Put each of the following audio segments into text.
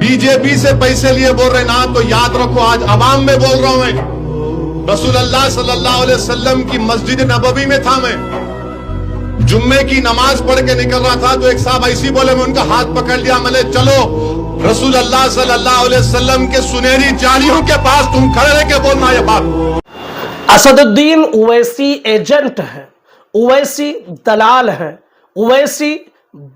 BJP से पैसे लिए बोल रहे ना, तो याद रखो आज अवाम में बोल रहा हूं मैं। रसूल अल्लाह सल्लल्लाहु अलैहि वसल्लम की मस्जिद नबवी में था मैं, जुम्मे की नमाज पढ़ के निकल रहा था, तो एक साहब ऐसी बोले, मैं उनका हाथ पकड़ लिया, मैंने चलो रसूल अल्लाह सल्लल्लाहु अलैहि वसल्लम के सुनहरी जालियों के पास तुम खड़े रह के बोलना ये बात। असदुद्दीन ओवैसी एजेंट है, ओवैसी दलाल है, ओवैसी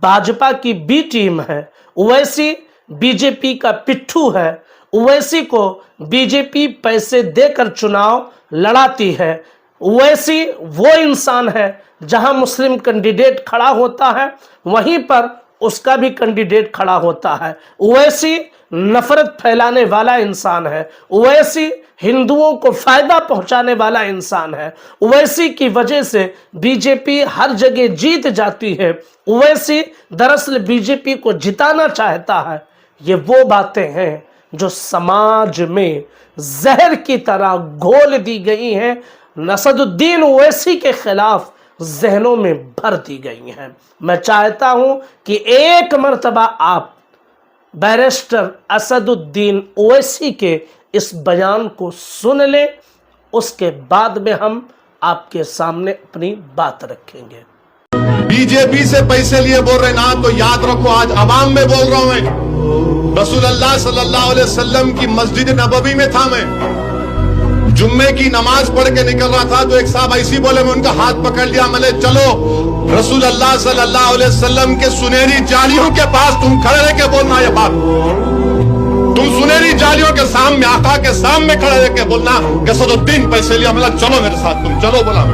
भाजपा की बी टीम है, ओवैसी बीजेपी का पिट्ठू है, ओवैसी को बीजेपी पैसे देकर चुनाव लड़ाती है। ओवैसी वो इंसान है जहां मुस्लिम कैंडिडेट खड़ा होता है वहीं पर उसका भी कैंडिडेट खड़ा होता है। ओवैसी नफरत फैलाने वाला इंसान है, ओवैसी हिंदुओं को फायदा पहुंचाने वाला इंसान है, ओवैसी की वजह से बीजेपी हर जगह जीत जाती है। ओवैसी दरअसल बीजेपी को जिताना चाहता है। ये वो बातें हैं जो समाज में जहर की तरह घोल दी गई हैं, असदुद्दीन ओवैसी के खिलाफ जहनों में भर दी गई हैं। मैं चाहता हूं कि एक मर्तबा आप बैरिस्टर असदुद्दीन ओवैसी के इस बयान को सुन लें, उसके बाद में हम आपके सामने अपनी बात रखेंगे। बीजेपी से पैसे लिए बोल रहे ना, तो याद रखो आज अवाम में बोल रहा हूं मैं। रसूल अल्लाह सल्लल्लाहु अलैहि वसल्लम की मस्जिद नबवी में था मैं, जुम्मे की नमाज पढ़ के निकल रहा था, तो एक साहब ऐसी बोले, मैं उनका हाथ पकड़ लिया, मैंने चलो रसूल अल्लाह सल्लल्लाहु अलैहि वसल्लम के सुनहरी जालियों के पास तुम खड़े रह के बोलना ये बात। तुम सुनहरी जालियों के सामने, आका के सामने खड़े रह के बोलना कि असदुद्दीन पैसे लिया, मिला चलो मेरे साथ, तुम चलो बोला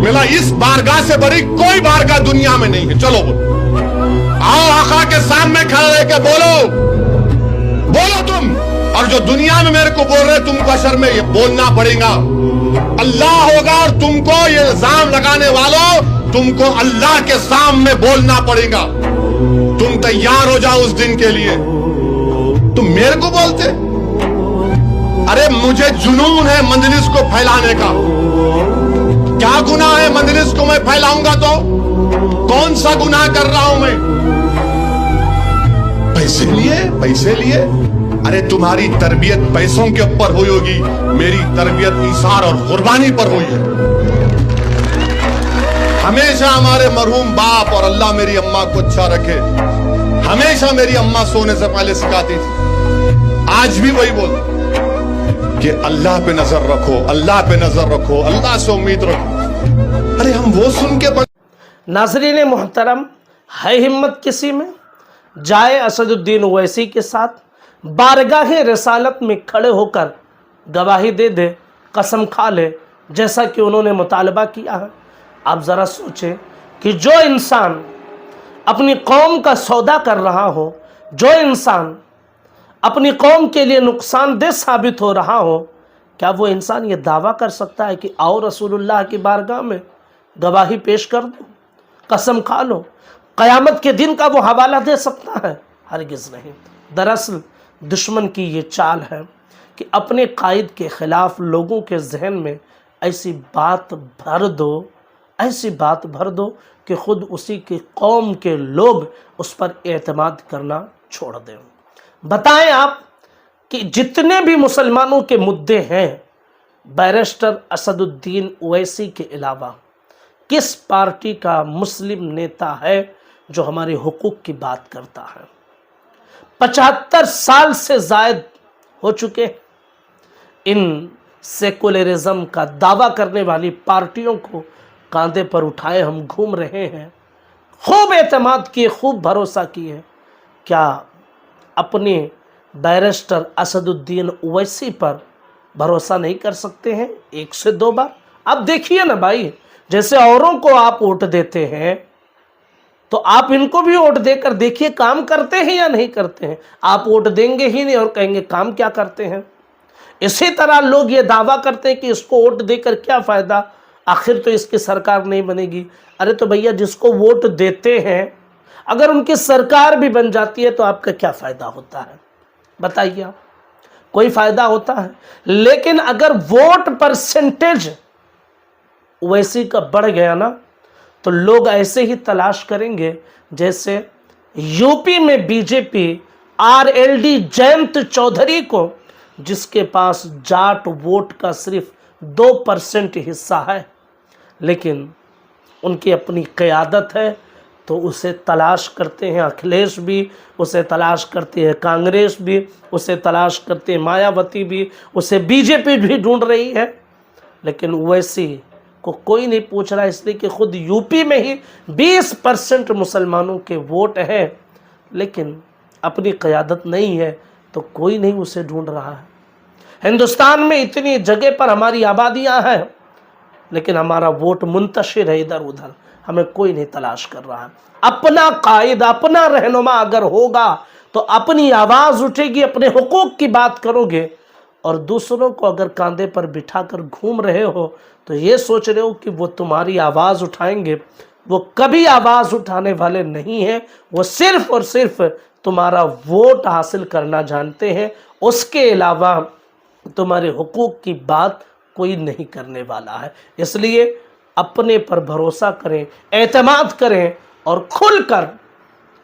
मिला, इस बारगाह से बड़ी कोई बारगाह दुनिया में नहीं है, चलो बोलो, आओ आका के सामने खड़े रह के बोलो तुम। और जो दुनिया में मेरे को बोल रहे तुमको अशर में ये बोलना पड़ेगा, अल्लाह होगा और तुमको ये इल्जाम लगाने वालों तुमको अल्लाह के सामने बोलना पड़ेगा। तुम तैयार हो जाओ उस दिन के लिए। तुम मेरे को बोलते, अरे मुझे जुनून है मंजलिस को फैलाने का। क्या गुनाह है मंजलिस को मैं फैलाऊंगा तो? कौन सा गुनाह कर रहा हूं मैं? पैसे लिए? अरे तुम्हारी तरबियत पैसों के ऊपर हुई होगी, मेरी तरबियत इसार और कुर्बानी पर हुई है। हमेशा हमारे मरहूम बाप और अल्लाह मेरी अम्मा को अच्छा रखे, हमेशा मेरी अम्मा सोने से पहले सिखाती थी, आज भी वही बोल कि अल्लाह पे नजर रखो, अल्लाह पे नजर रखो, अल्लाह से उम्मीद रखो। अरे हम वो सुन के नाज़रीन मोहतरम, है हिम्मत किसी में, जाए असदुद्दीन ओवैसी के साथ बारगाह रिसालत में खड़े होकर गवाही दे दे, कसम खा ले, जैसा कि उन्होंने मुतालबा किया है। आप ज़रा सोचें कि जो इंसान अपनी कौम का सौदा कर रहा हो, जो इंसान अपनी कौम के लिए नुकसानदेह साबित हो रहा हो, क्या वो इंसान ये दावा कर सकता है कि आओ रसूलुल्लाह की बारगाह में गवाही पेश कर दो, कसम खा लो, क़यामत के दिन का वो हवाला दे सकता है? हरगिज़ नहीं। दरअसल दुश्मन की ये चाल है कि अपने कायद के ख़िलाफ़ लोगों के जहन में ऐसी बात भर दो कि ख़ुद उसी की कौम के लोग उस पर एतमाद करना छोड़ दें। बताएं आप कि जितने भी मुसलमानों के मुद्दे हैं, बैरिस्टर असदुद्दीन ओवैसी के अलावा किस पार्टी का मुस्लिम नेता है जो हमारे हुकूक की बात करता है? 75 साल से ज़ायद हो चुके इन सेकुलरिज्म का दावा करने वाली पार्टियों को कांधे पर उठाए हम घूम रहे हैं, खूब एतमाद किए, खूब भरोसा किए। क्या अपने बैरिस्टर असदुद्दीन ओवैसी पर भरोसा नहीं कर सकते हैं 1 से 2 बार? आप देखिए ना भाई, जैसे औरों को आप वोट देते हैं तो आप इनको भी वोट देकर देखिए काम करते हैं या नहीं करते हैं। आप वोट देंगे ही नहीं और कहेंगे काम क्या करते हैं। इसी तरह लोग ये दावा करते हैं कि इसको वोट देकर क्या फ़ायदा, आखिर तो इसकी सरकार नहीं बनेगी। अरे तो भैया, जिसको वोट देते हैं अगर उनकी सरकार भी बन जाती है तो आपका क्या फ़ायदा होता है? बताइए आप, कोई फ़ायदा होता है? लेकिन अगर वोट परसेंटेज ओवैसी का बढ़ गया ना, तो लोग ऐसे ही तलाश करेंगे जैसे यूपी में बीजेपी RLD जयंत चौधरी को, जिसके पास जाट वोट का सिर्फ 2% हिस्सा है, लेकिन उनकी अपनी क़यादत है तो उसे तलाश करते हैं अखिलेश भी, उसे तलाश करती है कांग्रेस भी, उसे तलाश करती है मायावती भी, उसे बीजेपी भी ढूंढ रही है। लेकिन ओवैसी को कोई नहीं पूछ रहा, इसलिए कि खुद यूपी में ही 20% मुसलमानों के वोट हैं, लेकिन अपनी क़यादत नहीं है तो कोई नहीं उसे ढूंढ रहा है। हिंदुस्तान में इतनी जगह पर हमारी आबादियां हैं, लेकिन हमारा वोट मुंतशिर है इधर उधर, हमें कोई नहीं तलाश कर रहा है। अपना कायद, अपना रहनुमा अगर होगा तो अपनी आवाज़ उठेगी, अपने हुकूक की बात करोगे। और दूसरों को अगर कांधे पर बिठाकर घूम रहे हो तो ये सोच रहे हो कि वो तुम्हारी आवाज़ उठाएंगे, वो कभी आवाज़ उठाने वाले नहीं हैं। वो सिर्फ और सिर्फ तुम्हारा वोट हासिल करना जानते हैं, उसके अलावा तुम्हारे हुकूक की बात कोई नहीं करने वाला है। इसलिए अपने पर भरोसा करें, एतमाद करें और खुलकर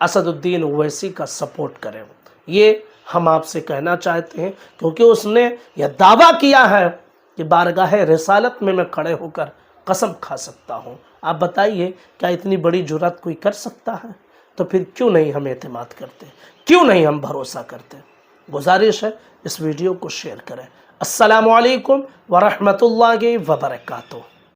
असदुद्दीन ओवैसी का सपोर्ट करें। ये हम आपसे कहना चाहते हैं, क्योंकि उसने यह दावा किया है कि बारगाह रिसालत में मैं खड़े होकर कसम खा सकता हूँ। आप बताइए, क्या इतनी बड़ी जुर्रत कोई कर सकता है? तो फिर क्यों नहीं हम एतमाद करते, क्यों नहीं हम भरोसा करते? गुजारिश है इस वीडियो को शेयर करें। अस्सलामु अलैकुम व रहमतुल्लाहि व बरकातुहू।